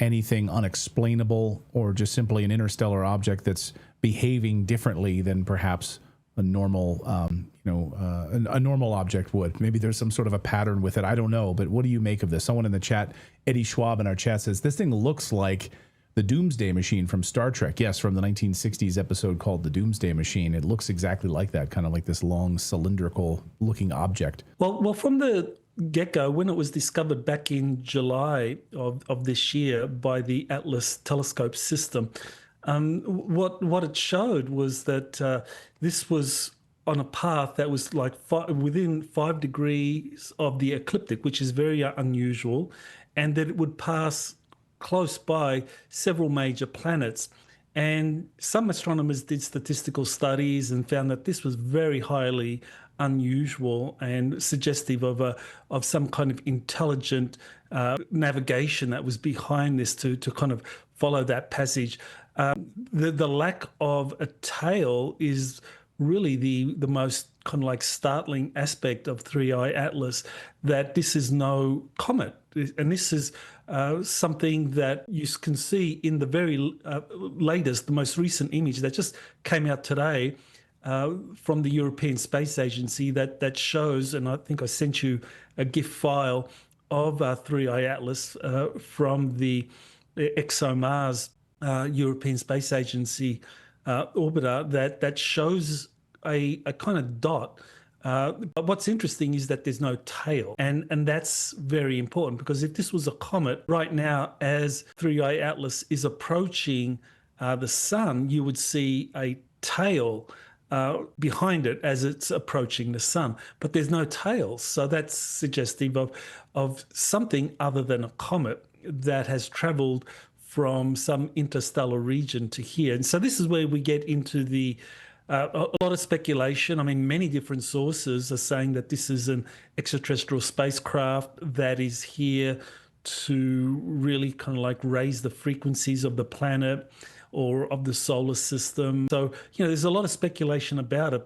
anything unexplainable or just simply an interstellar object that's behaving differently than perhaps a normal, a normal object would. Maybe there's some sort of a pattern with it. I don't know. But what do you make of this? Someone in the chat, Eddie Schwab in our chat, says this thing looks like the Doomsday Machine from Star Trek. Yes, from the 1960s episode called The Doomsday Machine. It looks exactly like that, kind of like this long cylindrical looking object. Well, from the get-go, when it was discovered back in July of this year by the Atlas telescope system, what it showed was that this was on a path that was like within 5 degrees of the ecliptic, which is very unusual, and that it would pass close by several major planets. And some astronomers did statistical studies and found that this was very highly unusual and suggestive of some kind of intelligent navigation that was behind this to kind of follow that passage. The lack of a tail is really the most kind of like startling aspect of 3I Atlas, that this is no comet. And this is something that you can see in the very latest, the most recent image that just came out today from the European Space Agency that shows, and I think I sent you a GIF file of 3I Atlas from the ExoMars European Space Agency orbiter that shows a kind of dot. But what's interesting is that there's no tail. And that's very important, because if this was a comet right now, as 3I Atlas is approaching the sun, you would see a tail behind it as it's approaching the sun. But there's no tail. So that's suggestive of something other than a comet that has traveled from some interstellar region to here. And so this is where we get into a lot of speculation. I mean, many different sources are saying that this is an extraterrestrial spacecraft that is here to really kind of like raise the frequencies of the planet or of the solar system. So, there's a lot of speculation about it.